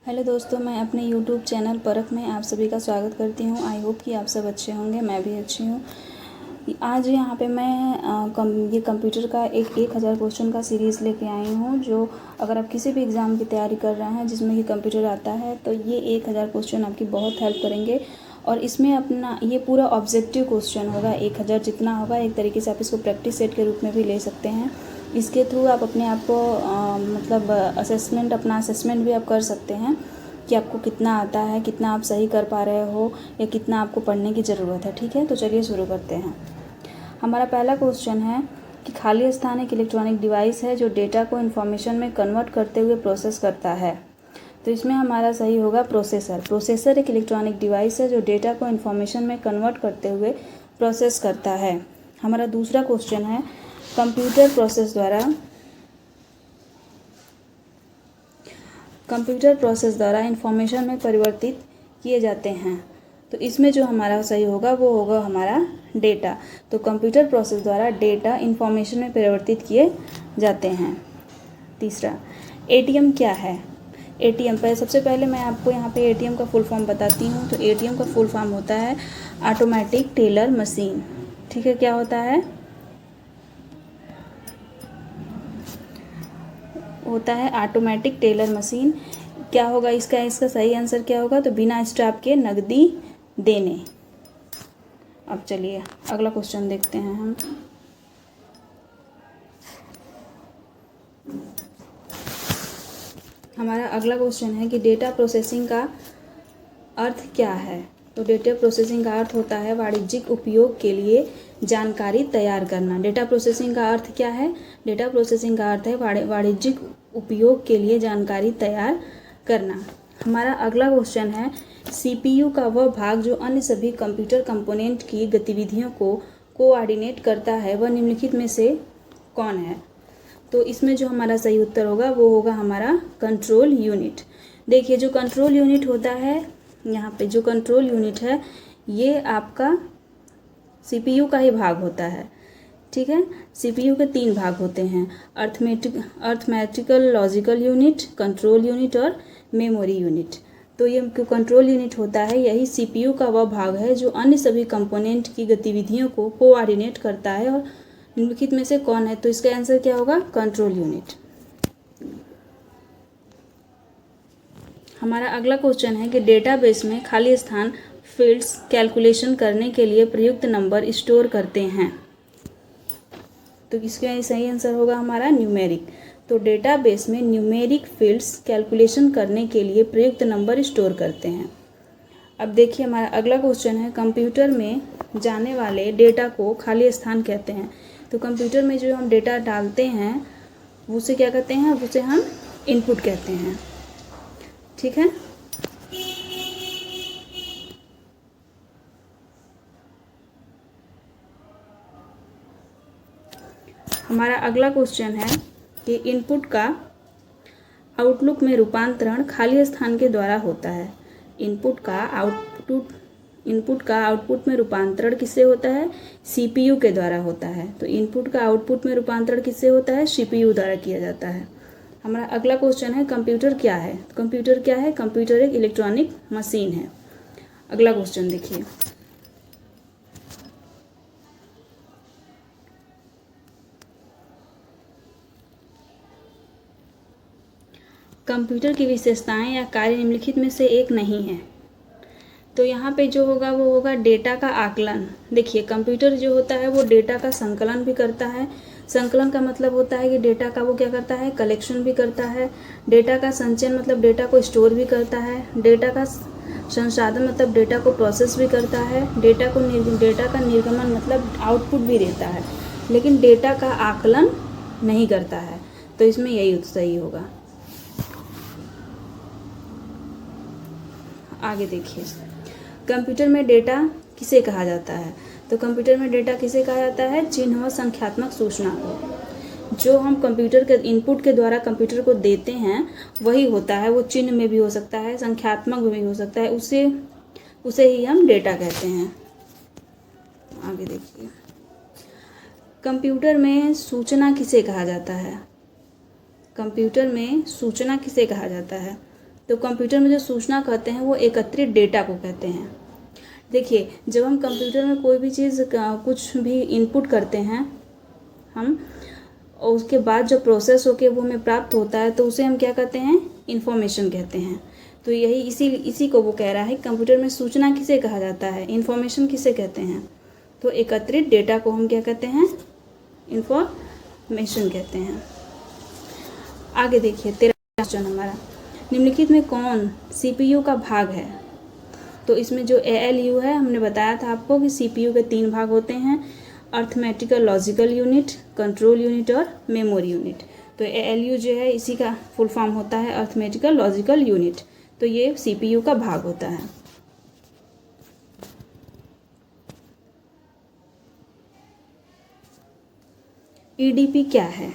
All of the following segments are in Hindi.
हेलो दोस्तों, मैं अपने यूट्यूब चैनल परख में आप सभी का स्वागत करती हूँ। आई होप कि आप सब अच्छे होंगे, मैं भी अच्छी हूँ। आज यहाँ पे मैं ये कंप्यूटर का एक 1000 क्वेश्चन का सीरीज़ लेके आई हूँ। जो अगर आप किसी भी एग्ज़ाम की तैयारी कर रहे हैं जिसमें कि कंप्यूटर आता है तो ये 1000 क्वेश्चन आपकी बहुत हेल्प करेंगे। और इसमें अपना ये पूरा ऑब्जेक्टिव क्वेश्चन होगा। 1000 जितना होगा, एक तरीके से आप इसको प्रैक्टिस सेट के रूप में भी ले सकते हैं। इसके थ्रू आप अपने आप को अपना असेसमेंट भी आप कर सकते हैं कि आपको कितना आता है, कितना आप सही कर पा रहे हो या कितना आपको पढ़ने की ज़रूरत है। ठीक है, तो चलिए शुरू करते हैं। हमारा पहला क्वेश्चन है कि खाली स्थान एक इलेक्ट्रॉनिक डिवाइस है जो डेटा को इन्फॉर्मेशन में कन्वर्ट करते हुए प्रोसेस करता है। तो इसमें हमारा सही होगा प्रोसेसर। प्रोसेसर एक इलेक्ट्रॉनिक डिवाइस है जो डेटा को इन्फॉर्मेशन में कन्वर्ट करते हुए प्रोसेस करता है। हमारा दूसरा क्वेश्चन है कंप्यूटर प्रोसेस द्वारा इंफॉर्मेशन में परिवर्तित किए जाते हैं। तो इसमें जो हमारा सही होगा वो होगा हमारा डेटा। तो कंप्यूटर प्रोसेस द्वारा डेटा इंफॉर्मेशन में परिवर्तित किए जाते हैं। तीसरा, एटीएम क्या है? एटीएम पर सबसे पहले मैं आपको यहाँ पे एटीएम का फुल फॉर्म बताती हूँ। तो एटीएम का फुल फॉर्म होता है ऑटोमेटिक टेलर मशीन। ठीक है, क्या होता है? होता है ऑटोमेटिक टेलर मशीन। क्या होगा इसका सही आंसर क्या होगा? तो बिना स्टाफ के नकदी देने। अब चलिए अगला क्वेश्चन देखते हैं हम। हमारा अगला क्वेश्चन है कि डेटा प्रोसेसिंग का अर्थ क्या है? तो डेटा प्रोसेसिंग का अर्थ होता है वाणिज्यिक उपयोग के लिए जानकारी तैयार करना। डेटा प्रोसेसिंग का अर्थ क्या है? डेटा प्रोसेसिंग का अर्थ है वाणिज्यिक उपयोग के लिए जानकारी तैयार करना। हमारा अगला क्वेश्चन है सीपीयू का वह भाग जो अन्य सभी कंप्यूटर कंपोनेंट की गतिविधियों को कोऑर्डिनेट करता है, वह निम्नलिखित में से कौन है? तो इसमें जो हमारा सही उत्तर होगा वो होगा हमारा कंट्रोल यूनिट। देखिए, जो कंट्रोल यूनिट होता है, यहाँ पे जो कंट्रोल यूनिट है ये आपका सीपीयू का ही भाग होता है। ठीक है, सीपीयू के 3 भाग होते हैं, arithmetical logical unit, control unit और मेमोरी यूनिट। तो ये कंट्रोल यूनिट होता है, यही सीपीयू का वह भाग है जो अन्य सभी कंपोनेंट की गतिविधियों को कोऑर्डिनेट करता है। और निम्नलिखित में से कौन है? तो इसका आंसर क्या होगा? Control unit. हमारा अगला क्वेश्चन है कि डेटाबेस में खाली स्थान फील्ड्स कैलकुलेशन करने के लिए प्रयुक्त नंबर स्टोर करते हैं। तो इसका सही आंसर होगा हमारा न्यूमेरिक। तो डेटाबेस में न्यूमेरिक फील्ड्स कैलकुलेशन करने के लिए प्रयुक्त नंबर स्टोर करते हैं। अब देखिए हमारा अगला क्वेश्चन है कंप्यूटर में जाने वाले डेटा को खाली स्थान कहते हैं। तो कंप्यूटर में जो हम डेटा डालते हैं उसे क्या कहते हैं? उसे हम इनपुट कहते हैं। ठीक है, हमारा अगला क्वेश्चन है कि इनपुट का आउटपुट में रूपांतरण खाली स्थान के द्वारा होता है। इनपुट का आउटपुट में रूपांतरण किससे होता है? सीपीयू के द्वारा होता है। तो इनपुट का आउटपुट में रूपांतरण किससे होता है? सीपीयू द्वारा किया जाता है। हमारा अगला क्वेश्चन है कंप्यूटर क्या है? कंप्यूटर क्या है? कंप्यूटर एक इलेक्ट्रॉनिक मशीन है। अगला क्वेश्चन देखिए, कंप्यूटर की विशेषताएं या कार्य निम्नलिखित में से एक नहीं है। तो यहाँ पे जो होगा वो होगा डेटा का आकलन। देखिए, कंप्यूटर जो होता है वो डेटा का संकलन भी करता है। संकलन का मतलब होता है कि डेटा का वो क्या करता है? कलेक्शन भी करता है। डेटा का संचयन मतलब डेटा को स्टोर भी करता है। डेटा का संसाधन मतलब डेटा को प्रोसेस भी करता है। डेटा का निर्गमन मतलब आउटपुट भी देता है, लेकिन डेटा का आकलन नहीं करता है। तो इसमें यही सही होगा। आगे देखिए, कंप्यूटर में डेटा किसे कहा जाता है? तो कंप्यूटर में डेटा किसे कहा जाता है? चिन्ह व संख्यात्मक सूचना को। जो हम कंप्यूटर के इनपुट के द्वारा कंप्यूटर को देते हैं वही होता है। वो चिन्ह में भी हो सकता है, संख्यात्मक में भी हो सकता है, उसे ही हम डेटा कहते हैं। आगे देखिए, कंप्यूटर में सूचना किसे कहा जाता है? कंप्यूटर में सूचना किसे कहा जाता है? तो कंप्यूटर में जो सूचना कहते हैं वो एकत्रित डेटा को कहते हैं। देखिए, जब हम कंप्यूटर में कोई भी चीज़ कुछ भी इनपुट करते हैं हम, और उसके बाद जो प्रोसेस होके वो हमें प्राप्त होता है, तो उसे हम क्या कहते हैं, इन्फॉर्मेशन कहते हैं। तो यही इसी को वो कह रहा है, कंप्यूटर में सूचना किसे कहा जाता है, इन्फॉर्मेशन किसे कहते हैं। तो एकत्रित डेटा को हम क्या कहते हैं, इन्फॉर्मेशन कहते हैं। आगे देखिए 13 क्वेश्चन हमारा, निम्नलिखित में कौन सीपीयू का भाग है। तो इसमें जो ALU है, हमने बताया था आपको कि सीपीयू के 3 भाग होते हैं, arithmetical logical unit, control unit और मेमोरी यूनिट। तो ALU जो है इसी का फुल फॉर्म होता है अर्थमेटिकल लॉजिकल यूनिट। तो ये सीपीयू का भाग होता है। EDP क्या है,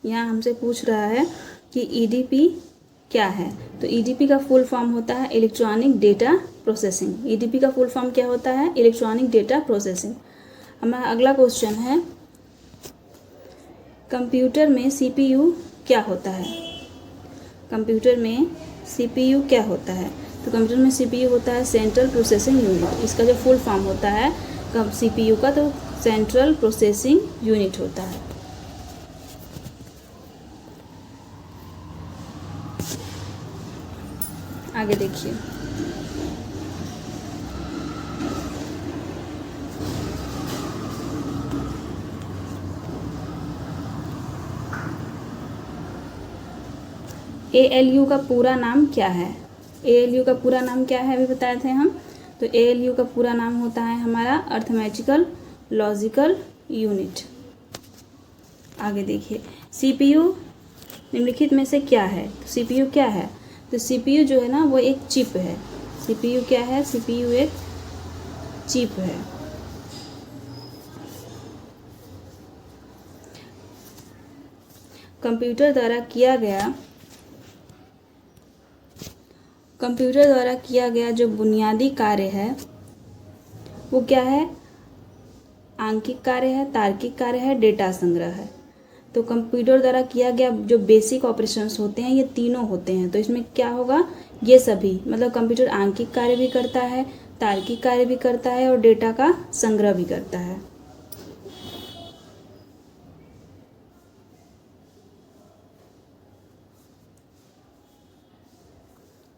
यहाँ हमसे पूछ रहा है कि EDP क्या है। तो EDP का फुल फॉर्म होता है इलेक्ट्रॉनिक डेटा प्रोसेसिंग। EDP का फुल फॉर्म क्या होता है, इलेक्ट्रॉनिक डेटा प्रोसेसिंग। हमारा अगला क्वेश्चन है, कंप्यूटर में CPU क्या होता है। कंप्यूटर में CPU क्या होता है। तो कंप्यूटर में CPU होता है सेंट्रल प्रोसेसिंग यूनिट। इसका जो फुल फॉर्म होता है CPU का, तो सेंट्रल प्रोसेसिंग यूनिट होता है। आगे देखिए, ALU का पूरा नाम क्या है। ALU का पूरा नाम क्या है अभी बताए थे हम। तो ALU का पूरा नाम होता है हमारा अर्थमेटिकल लॉजिकल यूनिट। आगे देखिए, CPU निम्नलिखित में से क्या है। तो CPU क्या है, तो CPU जो है ना वो एक चिप है। CPU क्या है, CPU एक चिप है। कंप्यूटर द्वारा किया गया जो बुनियादी कार्य है वो क्या है, आंकिक कार्य है, तार्किक कार्य है, डेटा संग्रह है। तो कंप्यूटर द्वारा किया गया जो बेसिक ऑपरेशंस होते हैं ये तीनों होते हैं। तो इसमें क्या होगा, ये सभी, मतलब कंप्यूटर आंकिक कार्य भी करता है, तार्किक कार्य भी करता है और डेटा का संग्रह भी करता है।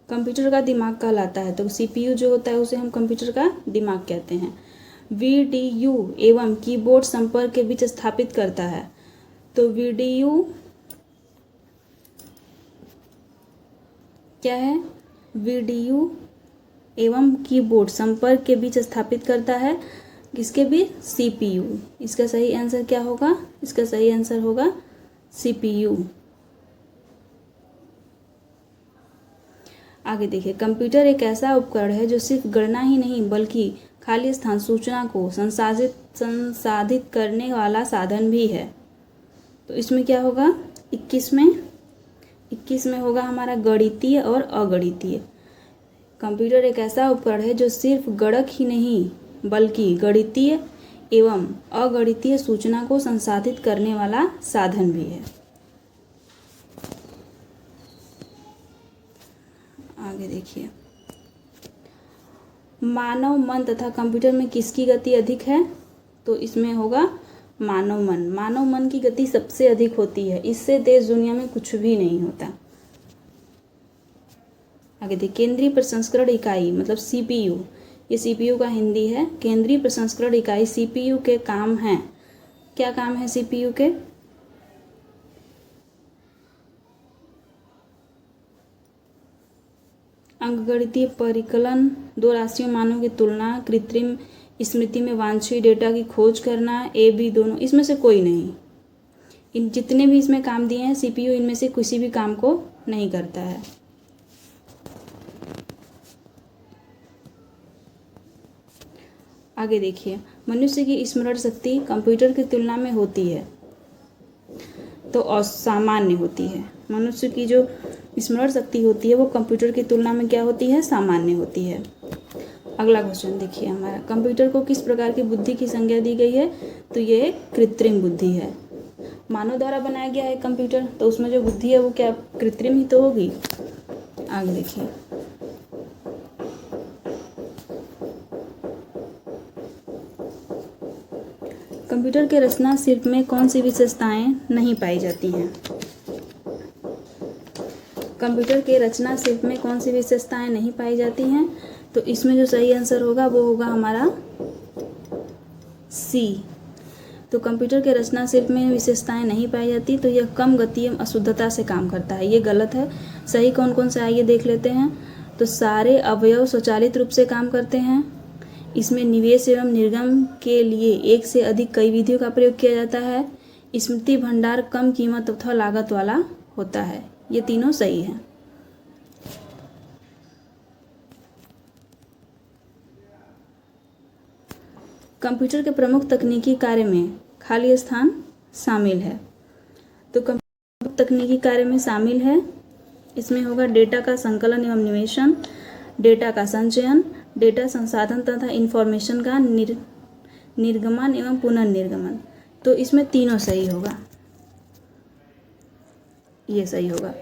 कंप्यूटर का दिमाग कहलाता है। तो CPU जो होता है उसे हम कंप्यूटर का दिमाग कहते हैं। VDU एवं कीबोर्ड संपर्क के बीच स्थापित करता है। तो VDU क्या है, VDU एवं कीबोर्ड संपर्क के बीच स्थापित करता है किसके बीच, CPU। इसका सही आंसर क्या होगा, इसका सही आंसर होगा CPU। आगे देखिए, कंप्यूटर एक ऐसा उपकरण है जो सिर्फ गणना ही नहीं बल्कि खाली स्थान सूचना को संसाधित करने वाला साधन भी है। तो इसमें क्या होगा, 21 में होगा हमारा गणितीय और अगणितीय। कंप्यूटर एक ऐसा उपकरण है जो सिर्फ गणक ही नहीं बल्कि गणितीय एवं अगणितीय सूचना को संसाधित करने वाला साधन भी है। आगे देखिए, मानव मन तथा कंप्यूटर में किसकी गति अधिक है। तो इसमें होगा मानव मन की गति सबसे अधिक होती है। इससे तेज दुनिया में कुछ भी नहीं होता। आगे देखिए, केंद्रीय प्रसंस्करण इकाई मतलब CPU, ये CPU का हिंदी है। केंद्रीय प्रसंस्करण इकाई CPU के काम हैं। क्या काम है CPU के, अंकगणितीय परिकलन, दो राशियों मानों की तुलना, कृत्रिम स्मृति में वांछित डेटा की खोज करना, AB दोनों, इसमें से कोई नहीं। इन जितने भी इसमें काम दिए हैं CPU इनमें से किसी भी काम को नहीं करता है। आगे देखिए, मनुष्य की स्मरण शक्ति कंप्यूटर की तुलना में होती है तो असामान्य होती है। मनुष्य की जो स्मरण शक्ति होती है वो कंप्यूटर की तुलना में क्या होती है, सामान्य होती है। अगला क्वेश्चन देखिए हमारा, कंप्यूटर को किस प्रकार की बुद्धि की संज्ञा दी गई है। तो ये कृत्रिम बुद्धि है। मानव द्वारा बनाया गया है कंप्यूटर, तो उसमें जो बुद्धि है वो क्या कृत्रिम ही तो होगी। आगे देखिए, कंप्यूटर के रचना शिल्प में कौन सी विशेषताएं नहीं पाई जाती हैं? कंप्यूटर के रचना शिल्प में कौन सी विशेषताएं नहीं पाई जाती हैं? तो इसमें जो सही आंसर होगा वो होगा हमारा सी। तो कंप्यूटर के रचना शिल्प में विशेषताएं नहीं पाई जाती, तो यह कम गति एवं अशुद्धता से काम करता है। ये गलत है। सही कौन कौन से आइए देख लेते हैं। तो सारे अवयव स्वचालित रूप से काम करते हैं। इसमें निवेश एवं निर्गम के लिए एक से अधिक कई विधियों का प्रयोग किया जाता है। स्मृति भंडार कम कीमत अथवा लागत वाला होता है। ये तीनों सही हैं। कंप्यूटर के प्रमुख तकनीकी कार्य में खाली स्थान शामिल है। तो कंप्यूटर तकनीकी कार्य में शामिल है, इसमें होगा डेटा का संकलन एवं निवेशन, डेटा का संचयन, डेटा संसाधन तथा इंफॉर्मेशन का निर्गमन एवं पुनर्निर्गमन। तो इसमें तीनों सही होगा, ये सही होगा।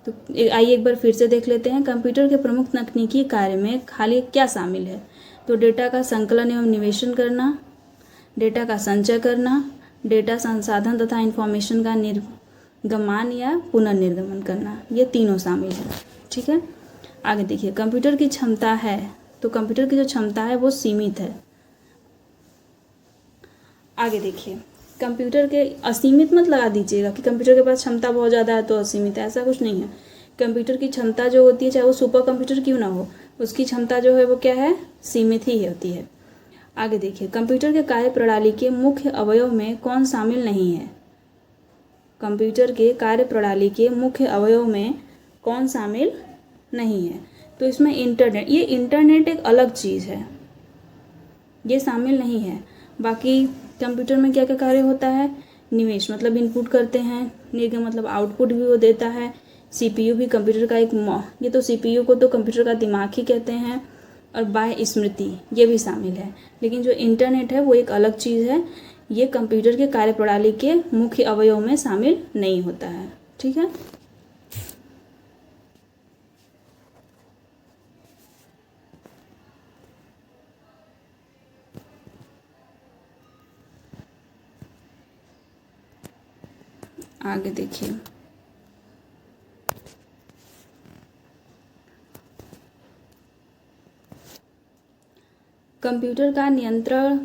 तो आइए एक बार फिर से देख लेते हैं। कंप्यूटर के प्रमुख तकनीकी कार्य में खाली क्या शामिल है? तो डेटा का संकलन एवं निवेशन करना, डेटा का संचय करना, डेटा संसाधन तथा इंफॉर्मेशन का निर्गमन या पुनर्निर्गमन करना, ये तीनों शामिल है। ठीक है, आगे देखिए, कंप्यूटर की क्षमता है, तो कंप्यूटर की जो क्षमता है वो सीमित है। आगे देखिए, कंप्यूटर के असीमित मत लगा दीजिएगा कि कंप्यूटर के पास क्षमता बहुत ज़्यादा है तो असीमित है, ऐसा कुछ नहीं है। कंप्यूटर की क्षमता जो होती है, चाहे वो सुपर कंप्यूटर क्यों ना हो, उसकी क्षमता जो है वो क्या है, सीमित ही होती है। आगे देखिए, कंप्यूटर के कार्य प्रणाली के मुख्य अवयव में कौन शामिल नहीं है? कंप्यूटर के कार्य प्रणाली के मुख्य अवयव में कौन शामिल नहीं है? तो इसमें इंटरनेट, ये इंटरनेट एक अलग चीज़ है, ये शामिल नहीं है। बाकी कंप्यूटर में क्या क्या कार्य होता है? निवेश मतलब इनपुट करते हैं, निर्गम मतलब आउटपुट भी वो देता है, सीपीयू भी कंप्यूटर का एक ये तो सीपीयू को तो कंप्यूटर का दिमाग ही कहते हैं, और बाह्य स्मृति ये भी शामिल है। लेकिन जो इंटरनेट है वो एक अलग चीज़ है, ये कंप्यूटर के कार्यप्रणाली के मुख्य अवयव में शामिल नहीं होता है। ठीक है, आगे देखिए, कंप्यूटर का नियंत्रण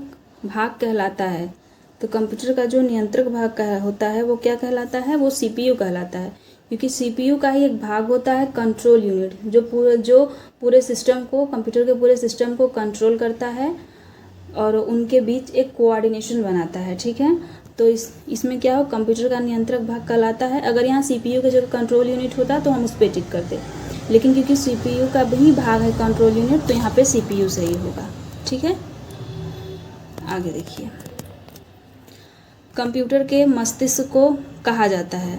भाग कहलाता है। तो कंप्यूटर का जो नियंत्रक भाग होता है वो क्या कहलाता है? वो सीपीयू कहलाता है, क्योंकि सीपीयू का ही एक भाग होता है कंट्रोल यूनिट, जो पूरे सिस्टम को, कंप्यूटर के पूरे सिस्टम को कंट्रोल करता है और उनके बीच एक कोऑर्डिनेशन बनाता है। ठीक है, तो इसमें क्या हो, कंप्यूटर का नियंत्रक भाग कहलाता है। अगर यहाँ सीपीयू की जगह कंट्रोल यूनिट होता तो हम उस पर टिक करते, लेकिन क्योंकि सीपीयू का भी भाग है कंट्रोल यूनिट, तो यहाँ पे सीपीयू सही होगा। ठीक है, आगे देखिए, कंप्यूटर के मस्तिष्क को कहा जाता है,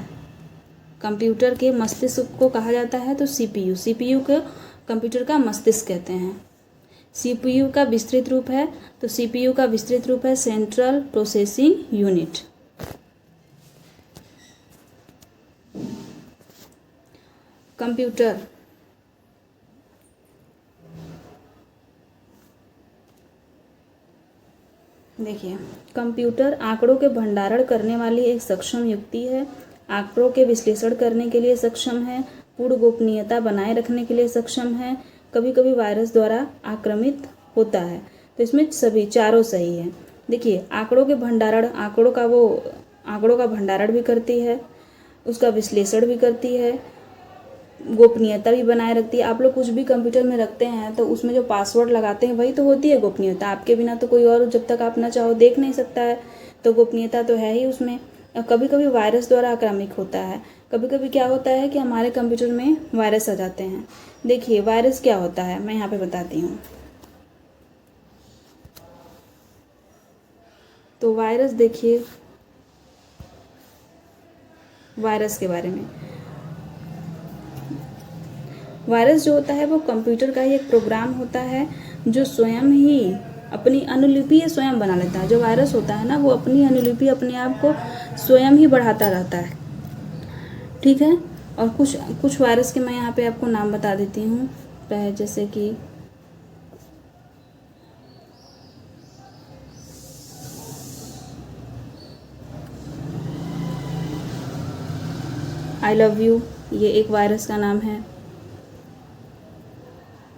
कंप्यूटर के मस्तिष्क को कहा जाता है तो सीपीयू, सीपीयू को कंप्यूटर का मस्तिष्क कहते हैं। सीपीयू का विस्तृत रूप है, तो सीपीयू का विस्तृत रूप है सेंट्रल प्रोसेसिंग यूनिट। कंप्यूटर देखिए, कंप्यूटर आंकड़ों के भंडारण करने वाली एक सक्षम युक्ति है, आंकड़ों के विश्लेषण करने के लिए सक्षम है, पूर्ण गोपनीयता बनाए रखने के लिए सक्षम है, कभी कभी वायरस द्वारा आक्रामित होता है। तो इसमें सभी चारों सही है। देखिए, आंकड़ों के भंडारण, आंकड़ों का भंडारण भी करती है, उसका विश्लेषण भी करती है, गोपनीयता भी बनाए रखती है। आप लोग कुछ भी कंप्यूटर में रखते हैं तो उसमें जो पासवर्ड लगाते हैं वही तो होती है गोपनीयता। आपके बिना तो कोई और जब तक आप ना चाहो देख नहीं सकता है, तो गोपनीयता तो है ही उसमें। कभी कभी वायरस द्वारा आक्रामक होता है, कभी कभी क्या होता है कि हमारे कंप्यूटर में वायरस आ जाते हैं। देखिए, वायरस क्या होता है मैं यहाँ पे बताती हूँ। तो वायरस, देखिए वायरस के बारे में, वायरस जो होता है वो कंप्यूटर का ही एक प्रोग्राम होता है जो स्वयं ही अपनी अनुलिपि स्वयं बना लेता है। जो वायरस होता है ना, वो अपनी अनुलिपि अपने आप को स्वयं ही बढ़ाता रहता है। ठीक है, और कुछ वायरस के मैं यहाँ पे आपको नाम बता देती हूँ, जैसे कि आई लव यू, ये एक वायरस का नाम है।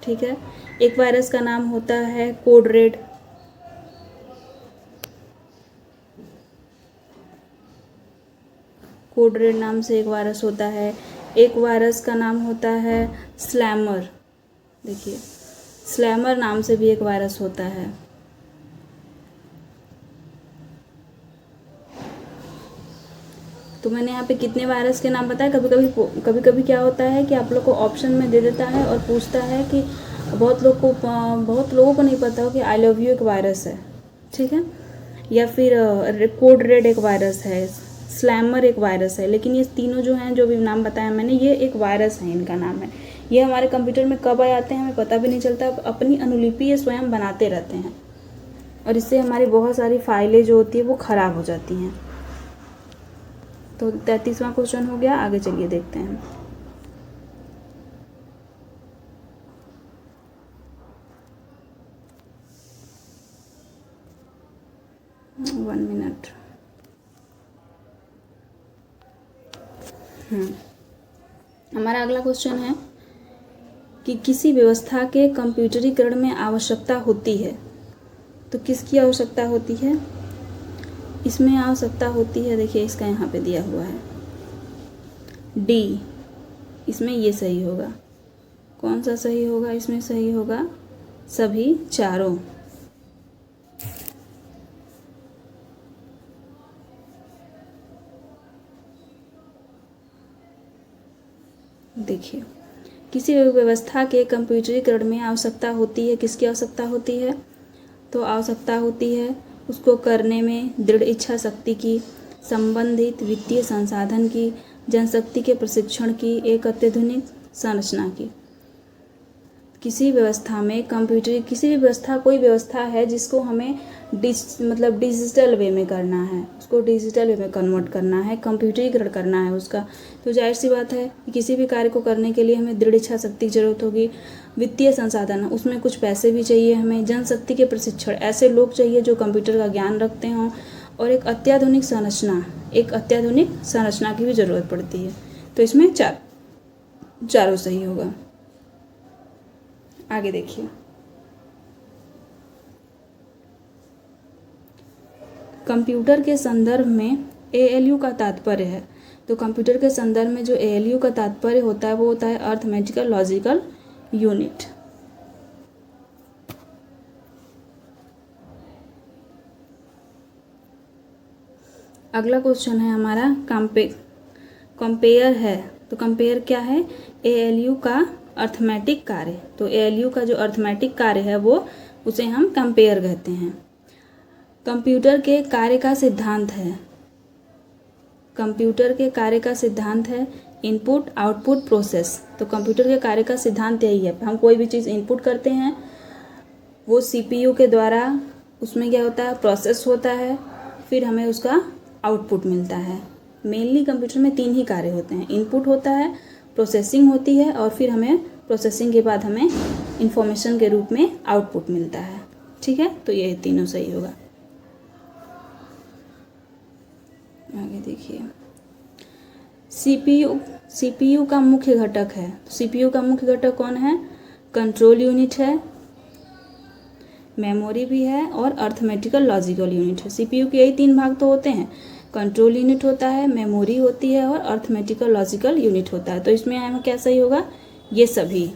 ठीक है, एक वायरस का नाम होता है कोड रेड। कोड रेड नाम से एक वायरस होता है। एक वायरस का नाम होता है स्लैमर। देखिए, स्लैमर नाम से भी एक वायरस होता है। तो मैंने यहाँ पे कितने वायरस के नाम बताए। कभी कभी क्या होता है कि आप लोग को ऑप्शन में दे देता है और पूछता है कि बहुत लोगों को नहीं पता हो कि आई लव यू एक वायरस है। ठीक है, या फिर कोड रेड एक वायरस है, स्लैमर एक वायरस है। लेकिन ये तीनों जो हैं, जो भी नाम बताया मैंने, ये एक वायरस है, इनका नाम है। ये हमारे कंप्यूटर में कब आ जाते हैं हमें पता भी नहीं चलता। अपनी अनुलिपि ये स्वयं बनाते रहते हैं और इससे हमारी बहुत सारी फाइलें जो होती है वो ख़राब हो जाती हैं। तो 33वां क्वेश्चन हो गया। आगे चलिए देखते हैं। One minute. हमारा अगला क्वेश्चन है कि किसी व्यवस्था के कंप्यूटरीकरण में आवश्यकता होती है। तो किसकी आवश्यकता होती है? इसमें आवश्यकता होती है, देखिए इसका यहाँ पे दिया हुआ है डी। इसमें ये सही होगा। कौन सा सही होगा? इसमें सही होगा सभी चारों। देखिए, किसी व्यवस्था के कंप्यूटरीकरण में आवश्यकता होती है। किसकी आवश्यकता होती है? तो आवश्यकता होती है उसको करने में दृढ़ इच्छा शक्ति की, संबंधित वित्तीय संसाधन की, जनशक्ति के प्रशिक्षण की, एक अत्याधुनिक संरचना की। किसी व्यवस्था में किसी भी व्यवस्था, कोई व्यवस्था है जिसको हमें डिजिटल वे में करना है, उसको डिजिटल वे में कन्वर्ट करना है, कंप्यूटरीकरण करना है उसका। तो जाहिर सी बात है कि किसी भी कार्य को करने के लिए हमें दृढ़ इच्छा शक्ति की जरूरत होगी। वित्तीय संसाधन, उसमें कुछ पैसे भी चाहिए हमें। जनशक्ति के प्रशिक्षण, ऐसे लोग चाहिए जो कंप्यूटर का ज्ञान रखते हों। और एक अत्याधुनिक संरचना की भी ज़रूरत पड़ती है। तो इसमें चारों सही होगा। आगे देखिए, कंप्यूटर के संदर्भ में एएलयू का तात्पर्य है। तो कंप्यूटर के संदर्भ में जो एएलयू का तात्पर्य होता है वो होता है अर्थमेटिकल लॉजिकल यूनिट। अगला क्वेश्चन है हमारा कंपेयर है। तो कंपेयर क्या है? एएलयू का अर्थमेटिक कार्य। तो एएलयू का जो अर्थमेटिक कार्य है वो उसे हम कंपेयर कहते हैं। कंप्यूटर के कार्य का सिद्धांत है। कंप्यूटर के कार्य का सिद्धांत है इनपुट आउटपुट प्रोसेस। तो कंप्यूटर के कार्य का सिद्धांत यही है, हम कोई भी चीज़ इनपुट करते हैं वो सीपीयू के द्वारा, उसमें क्या होता है, प्रोसेस होता है, फिर हमें उसका आउटपुट मिलता है। मेनली कंप्यूटर में 3 ही कार्य होते हैं, इनपुट होता है, प्रोसेसिंग होती है, और फिर हमें प्रोसेसिंग के बाद हमें इंफॉर्मेशन के रूप में आउटपुट मिलता है। ठीक है, तो ये तीनों सही होगा। आगे देखिए, सीपीयू का मुख्य घटक है। सीपीयू का मुख्य घटक कौन है? कंट्रोल यूनिट है, मेमोरी भी है और अर्थमेटिकल लॉजिकल यूनिट है। सीपीयू के यही 3 भाग तो होते हैं, कंट्रोल यूनिट होता है, मेमोरी होती है और अर्थमेटिकल लॉजिकल यूनिट होता है। तो इसमें हमें क्या सही होगा? ये सभी।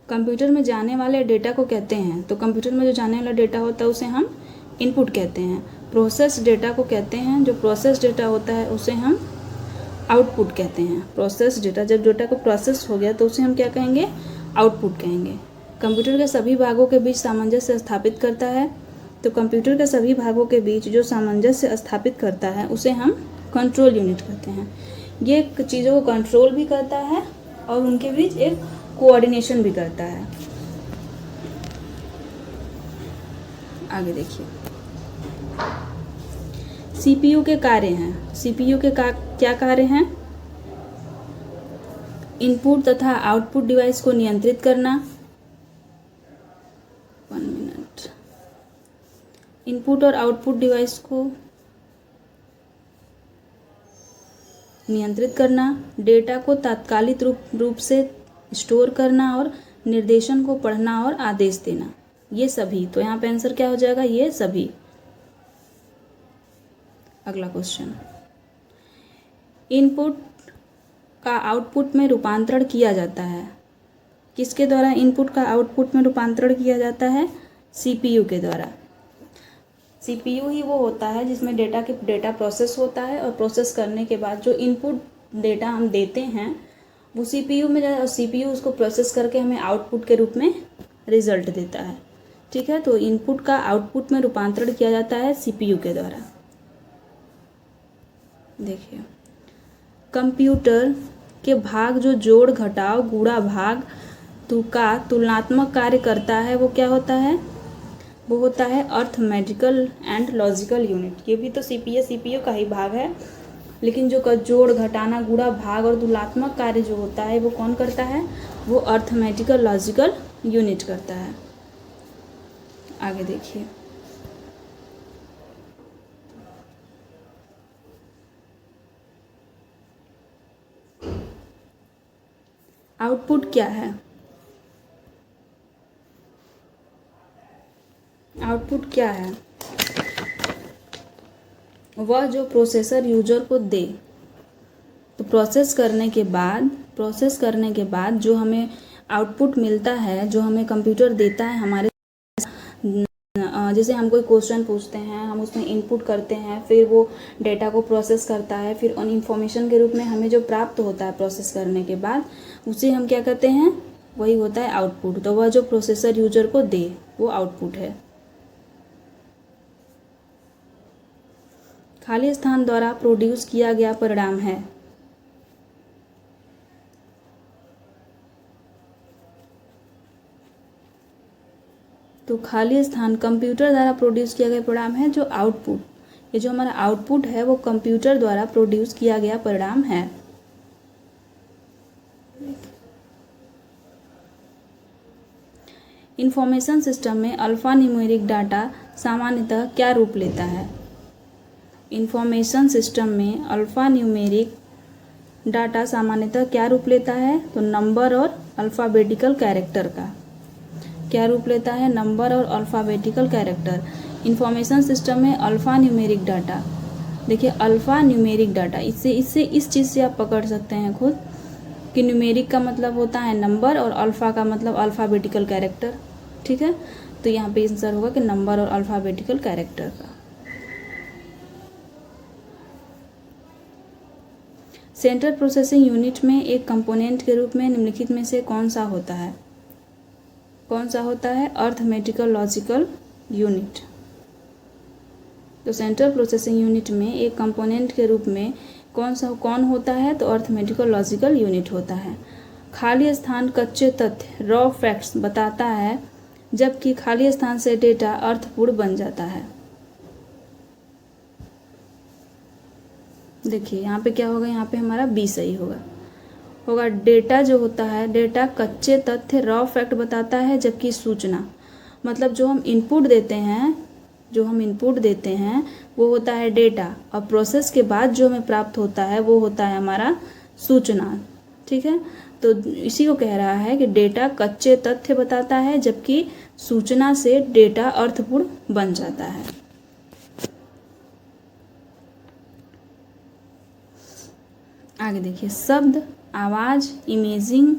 कंप्यूटर में जाने वाले डेटा को कहते हैं। तो कंप्यूटर में जो जाने वाला डेटा होता है उसे हम इनपुट कहते हैं। प्रोसेस डेटा को कहते हैं, जो प्रोसेस डेटा होता है उसे हम आउटपुट कहते हैं। प्रोसेस डेटा, जब डेटा को प्रोसेस हो गया तो उसे हम क्या कहेंगे? आउटपुट कहेंगे। कंप्यूटर के सभी भागों के बीच सामंजस्य स्थापित करता है। तो कंप्यूटर के सभी भागों के बीच जो सामंजस्य स्थापित करता है उसे हम कंट्रोल यूनिट कहते हैं। ये चीज़ों को कंट्रोल भी करता है और उनके बीच एक कोऑर्डिनेशन भी करता है। आगे देखिए, सीपीयू के कार्य हैं। सीपीयू के क्या कार्य हैं? इनपुट तथा आउटपुट डिवाइस को नियंत्रित करना। 1 मिनट। इनपुट और आउटपुट डिवाइस को नियंत्रित करना, डेटा को तात्कालिक रूप से स्टोर करना और निर्देशन को पढ़ना और आदेश देना। ये सभी, तो यहाँ पे आंसर क्या हो जाएगा? ये सभी। अगला क्वेश्चन, इनपुट का आउटपुट में रूपांतरण किया जाता है। किसके द्वारा इनपुट का आउटपुट में रूपांतरण किया जाता है? सीपीयू के द्वारा। सीपीयू ही वो होता है जिसमें डेटा प्रोसेस होता है और प्रोसेस करने के बाद जो इनपुट डेटा हम देते हैं वो सीपीयू में जाता है और सीपीयू उसको प्रोसेस करके हमें आउटपुट के रूप में रिजल्ट देता है। ठीक है, तो इनपुट का आउटपुट में रूपांतरण किया जाता है सीपीयू के द्वारा। देखिए, कंप्यूटर के भाग जो जोड़, घटाव, गुणा, भाग का तुलनात्मक कार्य करता है वो क्या होता है? वो होता है अर्थमेटिकल एंड लॉजिकल यूनिट। ये भी तो सीपीयू का ही भाग है, लेकिन जो जोड़, घटाना, गुणा, भाग और तुलनात्मक कार्य जो होता है वो कौन करता है? वो अर्थमेटिकल लॉजिकल यूनिट करता है। आगे देखिए, आउटपुट क्या है? आउटपुट क्या है? वह जो प्रोसेसर यूजर को दे। तो प्रोसेस करने के बाद जो हमें आउटपुट मिलता है, जो हमें कंप्यूटर देता है हमारे, जैसे हम कोई क्वेश्चन पूछते हैं, हम उसमें इनपुट करते हैं, फिर वो डेटा को प्रोसेस करता है, फिर उन इंफॉर्मेशन के रूप में हमें जो प्राप्त होता है प्रोसेस करने के बाद, उसे हम क्या कहते हैं? वही होता है आउटपुट। तो वह जो प्रोसेसर यूजर को दे वो आउटपुट है। खाली स्थान द्वारा प्रोड्यूस किया गया परिणाम है। तो खाली स्थान कंप्यूटर द्वारा प्रोड्यूस किया गया परिणाम है जो आउटपुट। ये जो हमारा आउटपुट है वो कंप्यूटर द्वारा प्रोड्यूस किया गया परिणाम है। इंफॉर्मेशन सिस्टम में अल्फा न्यूमेरिक डाटा सामान्यतः क्या रूप लेता है? इंफॉर्मेशन सिस्टम में अल्फा न्यूमेरिक डाटा सामान्यतः क्या रूप लेता है? तो नंबर और अल्फ़ाबेटिकल कैरेक्टर का। क्या रूप लेता है? नंबर और अल्फ़ाबेटिकल कैरेक्टर। इंफॉर्मेशन सिस्टम में अल्फ़ा न्यूमेरिक डाटा। देखिए, अल्फ़ा न्यूमेरिक डाटा, इससे इस चीज़ से आप पकड़ सकते हैं खुद कि न्यूमेरिक का मतलब होता है नंबर और अल्फ़ा का मतलब अल्फ़ाबेटिकल कैरेक्टर। ठीक है, तो यहाँ पे आंसर होगा कि नंबर और अल्फ़ाबेटिकल कैरेक्टर का। सेंट्रल प्रोसेसिंग यूनिट में एक कंपोनेंट के रूप में निम्नलिखित में से कौन सा होता है? कौन सा होता है? Arithmetical logical unit. तो सेंट्रल प्रोसेसिंग यूनिट में एक कंपोनेंट के रूप में कौन होता है? तो अर्थमेटिकल लॉजिकल यूनिट होता है। खाली स्थान कच्चे तथ्य, रॉ फैक्ट्स बताता है, जबकि खाली स्थान से डेटा अर्थपूर्ण बन जाता है। देखिए, यहाँ पे क्या होगा? यहाँ पे हमारा बी सही होगा। डेटा जो होता है, डेटा कच्चे तथ्य, रॉ फैक्ट बताता है, जबकि सूचना मतलब जो हम इनपुट देते हैं वो होता है डेटा, और प्रोसेस के बाद जो हमें प्राप्त होता है वो होता है हमारा सूचना। ठीक है, तो इसी को कह रहा है कि डेटा कच्चे तथ्य बताता है, जबकि सूचना से डेटा अर्थपूर्ण बन जाता है। आगे देखिए, शब्द, आवाज़, इमेजिंग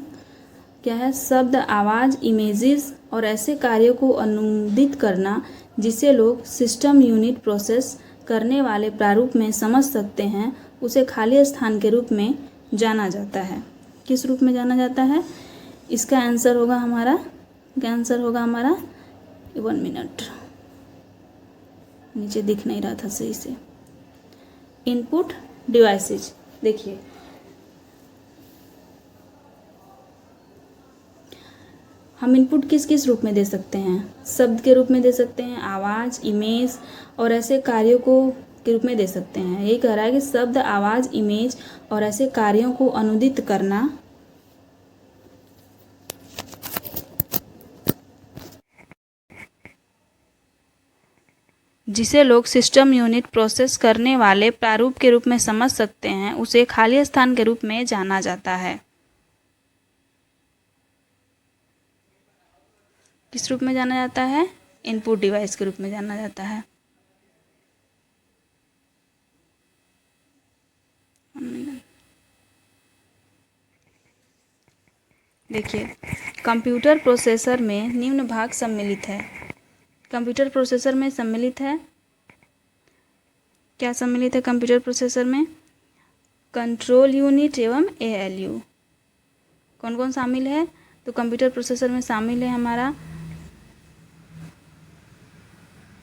क्या है? शब्द, आवाज़, इमेजेस और ऐसे कार्यों को अनुदित करना जिसे लोग सिस्टम यूनिट प्रोसेस करने वाले प्रारूप में समझ सकते हैं, उसे खाली स्थान के रूप में जाना जाता है। किस रूप में जाना जाता है? इसका आंसर होगा हमारा 1 मिनट, नीचे दिख नहीं रहा था सही से। Input devices. देखिए, हम इनपुट किस किस रूप में दे सकते हैं? शब्द के रूप में दे सकते हैं, आवाज़, इमेज और ऐसे कार्यों को के रूप में दे सकते हैं। यही कह रहा है कि शब्द, आवाज़, इमेज और ऐसे कार्यों को अनुदित करना जिसे लोग सिस्टम यूनिट प्रोसेस करने वाले प्रारूप के रूप में समझ सकते हैं, उसे खाली स्थान के रूप में जाना जाता है। किस रूप में जाना जाता है? इनपुट डिवाइस के रूप में जाना जाता है। देखिए, कंप्यूटर प्रोसेसर में निम्न भाग सम्मिलित है। कंप्यूटर प्रोसेसर में सम्मिलित है, क्या सम्मिलित है कंप्यूटर प्रोसेसर में? कंट्रोल यूनिट एवं एएलयू। कौन कौन शामिल है? तो कंप्यूटर प्रोसेसर में शामिल है हमारा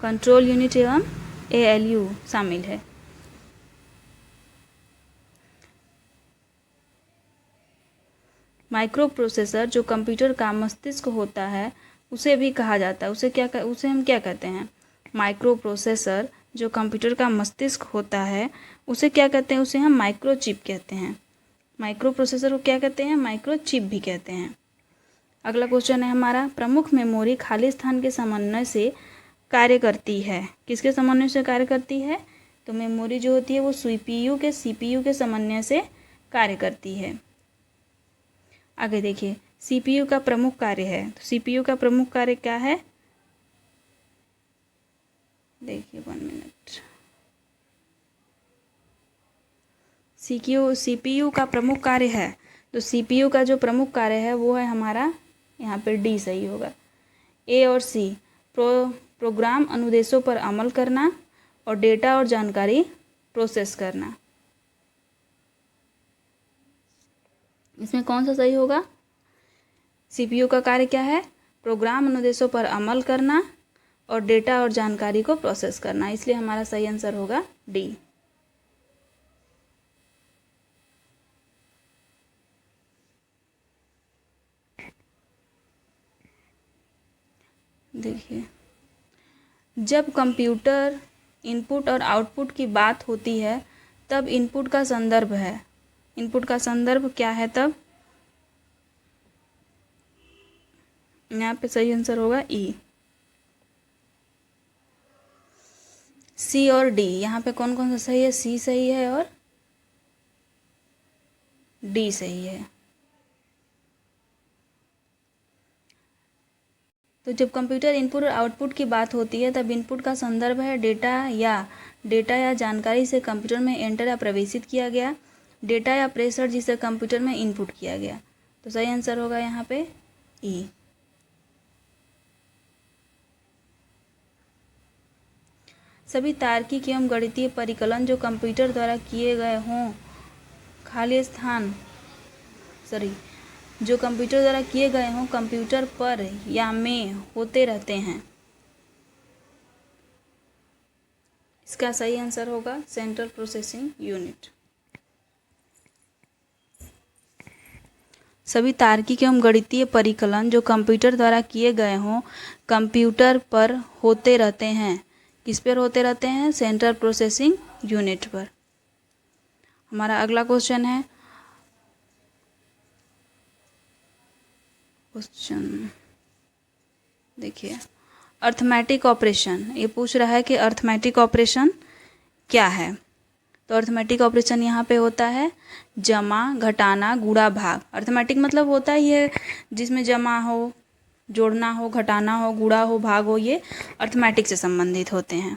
कंट्रोल यूनिट एवं एएलयू शामिल है। माइक्रो प्रोसेसर जो कंप्यूटर का मस्तिष्क होता है उसे भी कहा जाता है। उसे हम क्या कहते हैं? माइक्रो प्रोसेसर जो कंप्यूटर का मस्तिष्क होता है उसे क्या कहते हैं? उसे हम माइक्रो चिप कहते हैं। माइक्रो प्रोसेसर को क्या कहते हैं? माइक्रो चिप भी कहते हैं। अगला क्वेश्चन है हमारा, प्रमुख मेमोरी खाली स्थान के समन्वय से कार्य करती है। किसके समन्वय से कार्य करती है? तो मेमोरी जो होती है वो सीपीयू के समन्वय से कार्य करती है। आगे देखिए, सीपीयू का प्रमुख कार्य है। तो सीपीयू का प्रमुख कार्य क्या है? देखिए 1 मिनट। सीपीयू का प्रमुख कार्य है, तो सीपीयू का जो प्रमुख कार्य है वो है हमारा, यहाँ पे डी सही होगा। ए और सी, प्रोग्राम अनुदेशों पर अमल करना और डेटा और जानकारी प्रोसेस करना। इसमें कौन सा सही होगा? सीपीयू का कार्य क्या है? प्रोग्राम अनुदेशों पर अमल करना और डेटा और जानकारी को प्रोसेस करना, इसलिए हमारा सही आंसर होगा डी। देखिए, जब कंप्यूटर इनपुट और आउटपुट की बात होती है तब इनपुट का संदर्भ है। इनपुट का संदर्भ क्या है? तब यहाँ पे सही आंसर होगा ई। सी और डी, यहाँ पे कौन कौन सा सही है? सी सही है और डी सही है। तो जब कंप्यूटर इनपुट और आउटपुट की बात होती है तब इनपुट का संदर्भ है डेटा या जानकारी से कंप्यूटर में एंटर या प्रवेशित किया गया, डेटा या प्रेशर जिसे कंप्यूटर में इनपुट किया गया। तो सही आंसर होगा यहाँ पे ई। सभी तार्किक एवं गणितीय परिकलन जो कंप्यूटर द्वारा किए गए हों खाली स्थान जो कंप्यूटर द्वारा किए गए हों कंप्यूटर पर या में होते रहते हैं। इसका सही आंसर होगा सेंट्रल प्रोसेसिंग यूनिट। सभी तार्किक एवं गणितीय परिकलन जो कंप्यूटर द्वारा किए गए हों कंप्यूटर पर होते रहते हैं। किस पर होते रहते हैं? सेंट्रल प्रोसेसिंग यूनिट पर। हमारा अगला क्वेश्चन है, देखिए, अर्थमेटिक ऑपरेशन। ये पूछ रहा है कि अर्थमेटिक ऑपरेशन क्या है? तो अर्थमेटिक ऑपरेशन यहाँ पे होता है जमा, घटाना, गुणा, भाग। अर्थमेटिक मतलब होता ही है जिसमें जमा हो, जोड़ना हो, घटाना हो, गुणा हो, भाग हो, ये अर्थमेटिक से संबंधित होते हैं।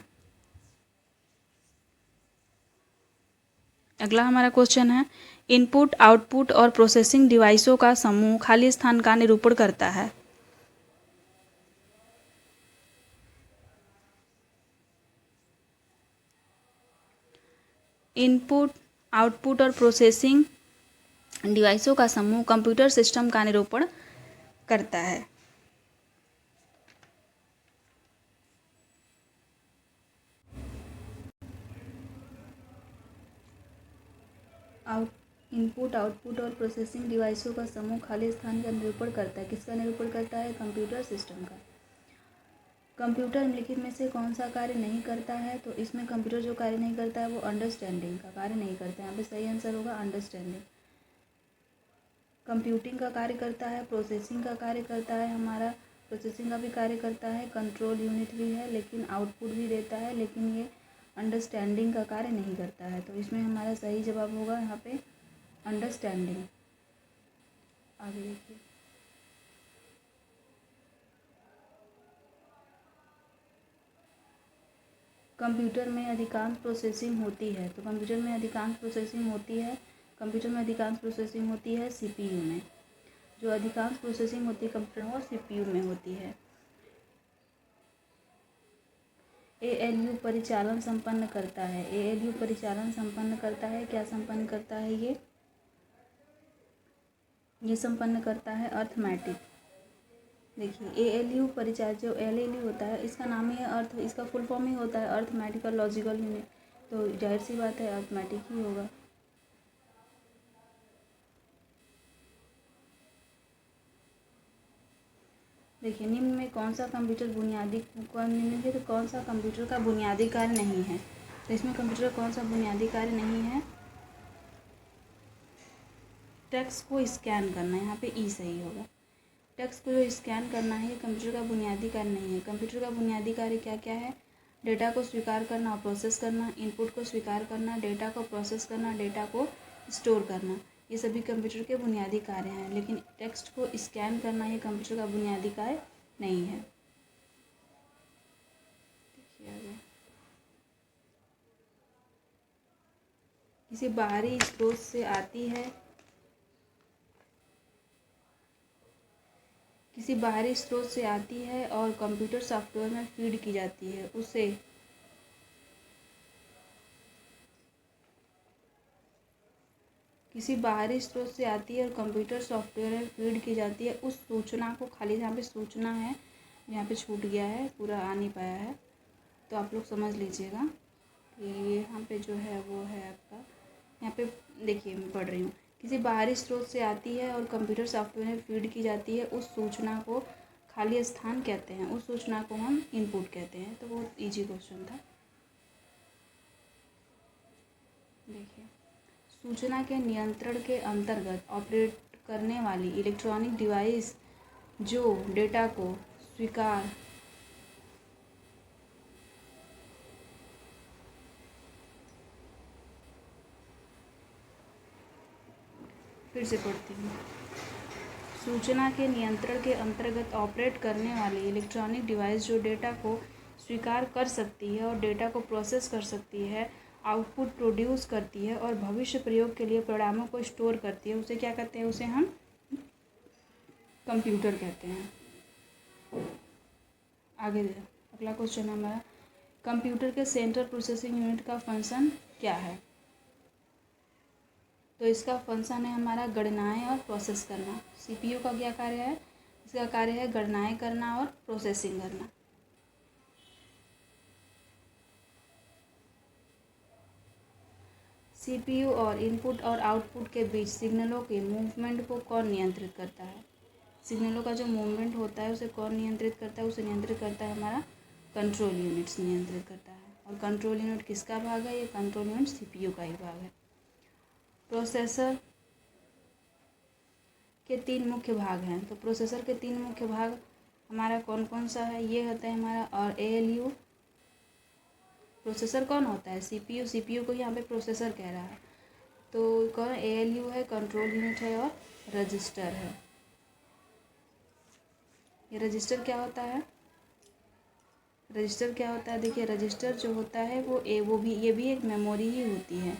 अगला हमारा क्वेश्चन है, इनपुट, आउटपुट और प्रोसेसिंग डिवाइसों का समूह खाली स्थान का निरूपण करता है। इनपुट, आउटपुट और प्रोसेसिंग डिवाइसों का समूह कंप्यूटर सिस्टम का निरूपण करता है। इनपुट, आउटपुट और प्रोसेसिंग डिवाइसों का समूह खाली स्थान का निरूपण करता है। किसका निरूपण करता है? कंप्यूटर सिस्टम का। कंप्यूटर निम्नलिखित में से कौन सा कार्य नहीं करता है? तो इसमें कंप्यूटर जो कार्य नहीं करता है वो अंडरस्टैंडिंग का कार्य नहीं करता है। यहाँ पे सही आंसर होगा अंडरस्टैंडिंग। कंप्यूटिंग का कार्य करता है, प्रोसेसिंग का कार्य करता है, हमारा प्रोसेसिंग का भी कार्य करता है, कंट्रोल यूनिट भी है, लेकिन आउटपुट भी देता है, लेकिन ये अंडरस्टैंडिंग का कार्य नहीं करता है। तो इसमें हमारा सही जवाब होगा यहाँ पे अंडरस्टैंडिंग। आगे देखिए, कंप्यूटर में अधिकांश प्रोसेसिंग होती है। तो कंप्यूटर में अधिकांश प्रोसेसिंग होती है, कंप्यूटर में अधिकांश प्रोसेसिंग होती है सीपीयू में। जो अधिकांश प्रोसेसिंग होती है कंप्यूटर में वो सीपीयू में होती है। एएलयू परिचालन संपन्न करता है। एएलयू परिचालन संपन्न करता है, क्या संपन्न करता है ये संपन्न करता है अर्थमेटिक। देखिए एएलयू परिचालन, जो एलएलयू होता है इसका नाम ही है अर्थ, इसका फुल फॉर्म ही होता है अर्थमेटिकल लॉजिकल यूनिट, तो जाहिर सी बात है अर्थमेटिक ही होगा। देखिए निम्न में कौन सा कंप्यूटर निम्न में कौन सा कंप्यूटर का बुनियादी कार्य नहीं है? तो इसमें कंप्यूटर का कौन सा बुनियादी कार्य नहीं है? टेक्स्ट को स्कैन करना, यहाँ पे ई सही होगा। टेक्स्ट को जो स्कैन करना है ये कंप्यूटर का बुनियादी कार्य नहीं है। कंप्यूटर का बुनियादी कार्य क्या क्या है? डेटा को स्वीकार करना और प्रोसेस करना, इनपुट को स्वीकार करना, डेटा को प्रोसेस करना, डेटा को स्टोर करना, ये सभी कंप्यूटर के बुनियादी कार्य हैं। लेकिन टेक्स्ट को स्कैन करना ये कंप्यूटर का बुनियादी कार्य नहीं है। किसी बाहरी स्रोत से आती है, किसी बाहरी स्रोत से आती है और कंप्यूटर सॉफ्टवेयर में फीड की जाती है, उसे किसी बाहरी स्रोत से आती है और कंप्यूटर सॉफ्टवेयर में फीड की जाती है, उस सूचना को, खाली यहाँ पे सूचना है, यहाँ पे छूट गया है, पूरा आ नहीं पाया है, तो आप लोग समझ लीजिएगा कि यहाँ पे जो है वो है आपका, यहाँ पे देखिए मैं पढ़ रही हूँ, किसी बाहरी स्रोत से आती है और कंप्यूटर सॉफ्टवेयर में फीड की जाती है, उस सूचना को खाली स्थान कहते हैं, उस सूचना को हम इनपुट कहते हैं। तो बहुत ईजी क्वेश्चन था। देखिए सूचना के नियंत्रण के अंतर्गत ऑपरेट करने वाली इलेक्ट्रॉनिक डिवाइस जो डेटा को स्वीकार फिर से पढ़ती हूँ। सूचना के नियंत्रण के अंतर्गत ऑपरेट करने वाली इलेक्ट्रॉनिक डिवाइस जो डेटा को स्वीकार कर सकती है और डेटा को प्रोसेस कर सकती है, आउटपुट प्रोड्यूस करती है और भविष्य प्रयोग के लिए परिणामों को स्टोर करती है, उसे क्या कहते हैं? उसे हम कंप्यूटर कहते हैं। आगे अगला क्वेश्चन हमारा, कंप्यूटर के सेंट्रल प्रोसेसिंग यूनिट का फंक्शन क्या है? तो इसका फंक्शन है हमारा गणनाएं और प्रोसेस करना। सीपीयू का क्या कार्य है? इसका कार्य है गणनाएं करना और प्रोसेसिंग करना। सीपीयू और इनपुट और आउटपुट के बीच सिग्नलों के मूवमेंट को कौन नियंत्रित करता है? सिग्नलों का जो मूवमेंट होता है उसे कौन नियंत्रित करता है? उसे नियंत्रित करता है हमारा कंट्रोल यूनिट्स नियंत्रित करता है। और कंट्रोल यूनिट किसका भाग है? ये कंट्रोल यूनिट सीपीयू का ही भाग है। प्रोसेसर के 3 मुख्य भाग हैं। तो प्रोसेसर के 3 मुख्य भाग हमारा कौन कौन सा है? ये होता है हमारा और एएलयू। प्रोसेसर कौन होता है? सीपीयू। सीपीयू को यहाँ पे प्रोसेसर कह रहा है। तो कौन? एएलयू है, कंट्रोल यूनिट है और रजिस्टर है। ये रजिस्टर क्या होता है? रजिस्टर क्या होता है? देखिए रजिस्टर जो होता है वो ये भी एक मेमोरी ही होती है।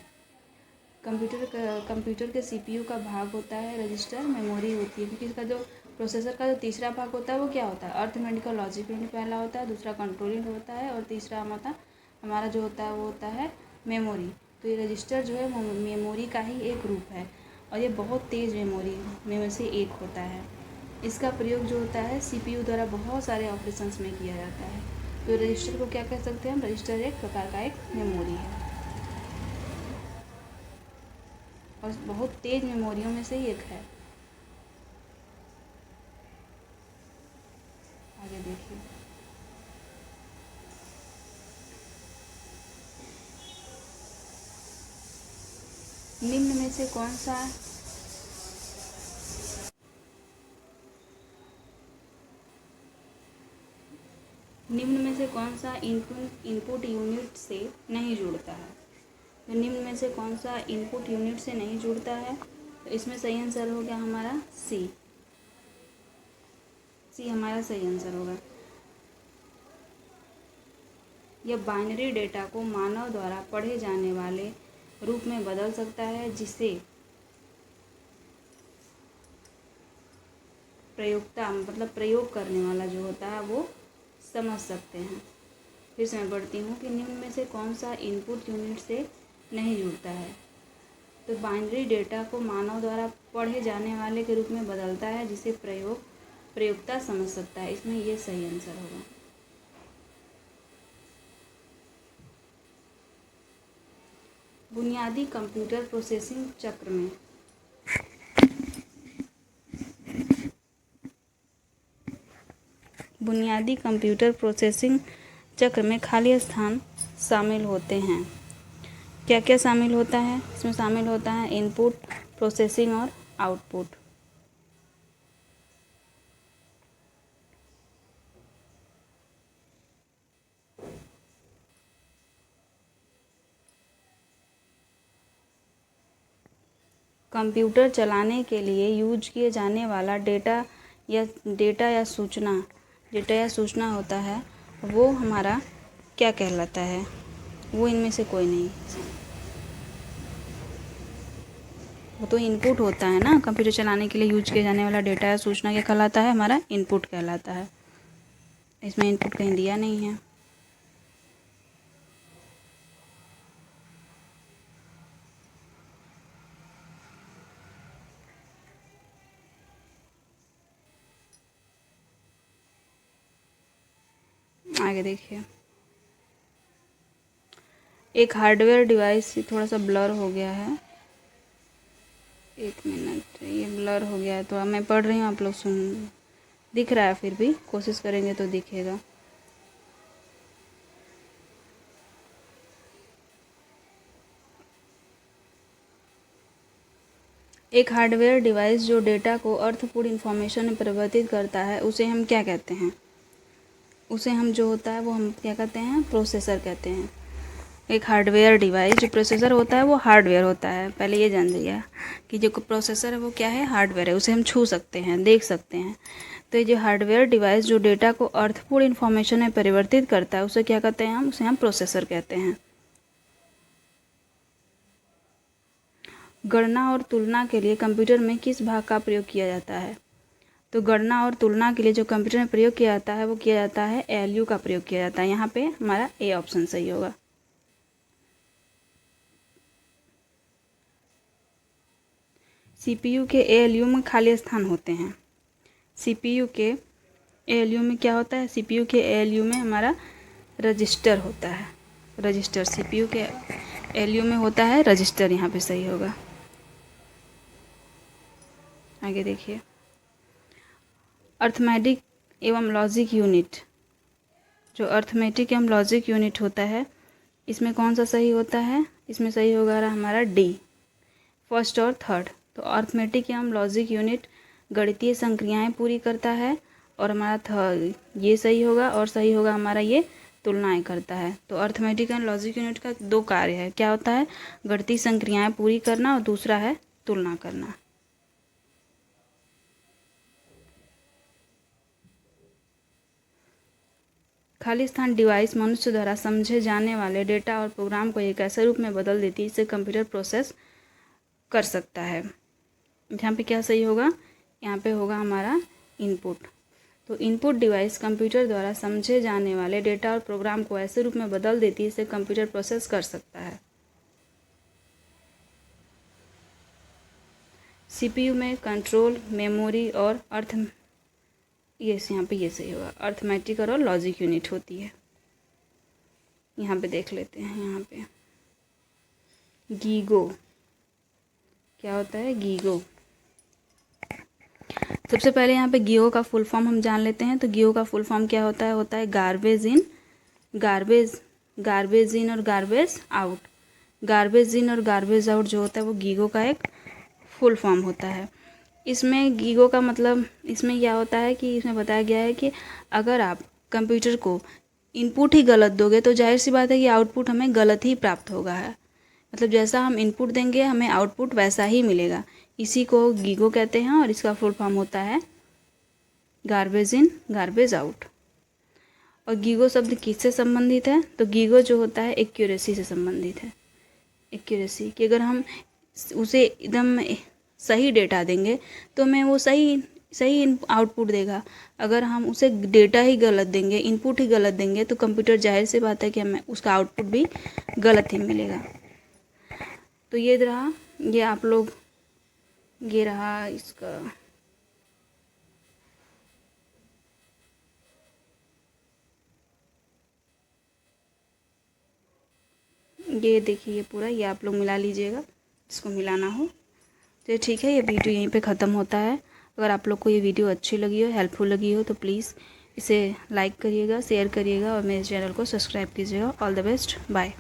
कंप्यूटर के सीपीयू का भाग होता है रजिस्टर, मेमोरी होती है, क्योंकि इसका जो प्रोसेसर का जो तीसरा भाग होता है वो क्या होता है? अर्थमेटिकल लॉजिक यूनिट पहला होता है, दूसरा कंट्रोल यूनिट होता है और तीसरा हमारा जो होता है वो होता है मेमोरी। तो ये रजिस्टर जो है मेमोरी का ही एक रूप है और ये बहुत तेज़ मेमोरी में से एक होता है। इसका प्रयोग जो होता है सीपीयू द्वारा बहुत सारे ऑपरेशंस में किया जाता है। तो रजिस्टर को क्या कह सकते हैं हम? रजिस्टर एक प्रकार का एक मेमोरी है और बहुत तेज़ मेमोरियों में से ही एक है। आगे देखिए, निम्न में से कौन सा इनपुट यूनिट से नहीं जुड़ता है? तो निम्न में से कौन सा इनपुट यूनिट से नहीं जुड़ता है? तो इसमें सही आंसर हो गया हमारा सी हमारा सही आंसर होगा। यह बाइनरी डेटा को मानव द्वारा पढ़े जाने वाले रूप में बदल सकता है, जिसे प्रयोक्ता मतलब प्रयोग करने वाला जो होता है वो समझ सकते हैं। फिर से मैं पढ़ती हूँ कि निम्न में से कौन सा इनपुट यूनिट से नहीं जुड़ता है? तो बाइनरी डेटा को मानव द्वारा पढ़े जाने वाले के रूप में बदलता है, जिसे प्रयोक्ता समझ सकता है। इसमें ये सही आंसर होगा। बुनियादी कंप्यूटर प्रोसेसिंग चक्र में खाली स्थान शामिल होते हैं। क्या क्या शामिल होता है? इसमें शामिल होता है इनपुट, प्रोसेसिंग और आउटपुट। कंप्यूटर चलाने के लिए यूज किए जाने वाला डेटा या सूचना होता है, वो हमारा क्या कहलाता है? वो इनमें से कोई नहीं, वो तो इनपुट होता है ना। कंप्यूटर चलाने के लिए यूज किया जाने वाला डेटा या सूचना क्या कहलाता है? हमारा इनपुट कहलाता है। इसमें इनपुट कहीं दिया नहीं है। आगे देखिए, एक हार्डवेयर डिवाइस, थोड़ा सा ब्लर हो गया है, एक मिनट, ये ब्लर हो गया है तो मैं पढ़ रही हूँ, आप लोग सुन, दिख रहा है, फिर भी कोशिश करेंगे तो दिखेगा। एक हार्डवेयर डिवाइस जो डेटा को अर्थपूर्ण इंफॉर्मेशन में परिवर्तित करता है, उसे हम क्या कहते हैं? उसे हम जो होता है वो हम क्या कहते हैं? प्रोसेसर कहते हैं। एक हार्डवेयर डिवाइस, जो प्रोसेसर होता है वो हार्डवेयर होता है। पहले ये जान जाइए कि जो प्रोसेसर है वो क्या है? हार्डवेयर है। उसे हम छू सकते हैं, देख सकते हैं। तो ये जो हार्डवेयर डिवाइस जो डेटा को अर्थपूर्ण इंफॉर्मेशन में परिवर्तित करता है, उसे क्या कहते हैं? उसे हम प्रोसेसर कहते हैं। गणना और तुलना के लिए कंप्यूटर में किस भाग का प्रयोग किया जाता है? तो गणना और तुलना के लिए जो कंप्यूटर में प्रयोग किया जाता है वो किया जाता है ALU का प्रयोग किया जाता है। यहाँ पे हमारा ए ऑप्शन सही होगा। CPU के ALU में खाली स्थान होते हैं। CPU के ALU में क्या होता है? CPU के ALU में हमारा रजिस्टर होता है। रजिस्टर CPU के ALU में होता है रजिस्टर, यहाँ पे सही होगा। आगे देखिए, अर्थमेटिक एवं लॉजिक यूनिट, जो अर्थमेटिक एवं लॉजिक यूनिट होता है, इसमें कौन सा सही होता है? इसमें सही होगा हमारा डी, फर्स्ट और थर्ड। तो अर्थमेटिक एवं लॉजिक यूनिट गणितीय संक्रियाएं पूरी करता है, और हमारा थर्ड ये सही होगा, और सही होगा हमारा ये तुलनाएं करता है। तो अर्थमेटिक एंड लॉजिक यूनिट का दो कार्य है, क्या होता है? गणितीय संक्रियाएं पूरी करना, और दूसरा है तुलना करना। खाली स्थान डिवाइस मनुष्य द्वारा समझे जाने वाले डेटा और प्रोग्राम को एक ऐसे रूप में बदल देती है जिसे कंप्यूटर प्रोसेस कर सकता है। यहाँ पे क्या सही होगा? यहाँ पे होगा हमारा इनपुट। तो इनपुट डिवाइस कंप्यूटर द्वारा समझे जाने वाले डेटा और प्रोग्राम को ऐसे रूप में बदल देती है जिसे कंप्यूटर प्रोसेस कर सकता है। CPU में कंट्रोल, मेमोरी और यहाँ पे ये सही होगा, अर्थमेटिक और लॉजिक यूनिट होती है। यहाँ पे देख लेते हैं, यहाँ पे गीगो क्या होता है? गीगो। सबसे पहले यहाँ पे गीगो का फुल फॉर्म हम जान लेते हैं। तो गीगो का फुल फॉर्म क्या होता है? होता है गार्बेज इन और गार्बेज आउट। गार्बेज इन और गार्बेज आउट जो होता है वो गीगो का एक फुल फॉर्म होता है। इसमें गीगो का मतलब इसमें क्या होता है कि इसमें बताया गया है कि अगर आप कंप्यूटर को इनपुट ही गलत दोगे तो जाहिर सी बात है कि आउटपुट हमें गलत ही प्राप्त होगा है। मतलब जैसा हम इनपुट देंगे हमें आउटपुट वैसा ही मिलेगा। इसी को गीगो कहते हैं और इसका फुल फॉर्म होता है गार्बेज इन गार्बेज आउट। और गीगो शब्द किससे संबंधित है? तो गीगो जो होता है एक्यूरेसी से संबंधित है। एक्यूरेसी कि अगर हम उसे एकदम सही डेटा देंगे तो हमें वो सही आउटपुट देगा। अगर हम उसे डेटा ही गलत देंगे, इनपुट ही गलत देंगे तो कंप्यूटर जाहिर सी बात है कि हमें उसका आउटपुट भी गलत ही मिलेगा। तो ये रहा, ये आप लोग, ये रहा इसका ये देखिए ये पूरा, ये आप लोग मिला लीजिएगा इसको मिलाना हो तो ठीक है। ये वीडियो यहीं पे ख़त्म होता है। अगर आप लोग को ये वीडियो अच्छी लगी हो, हेल्पफुल लगी हो तो प्लीज़ इसे लाइक करिएगा, शेयर करिएगा और मेरे चैनल को सब्सक्राइब कीजिएगा। All the best, bye.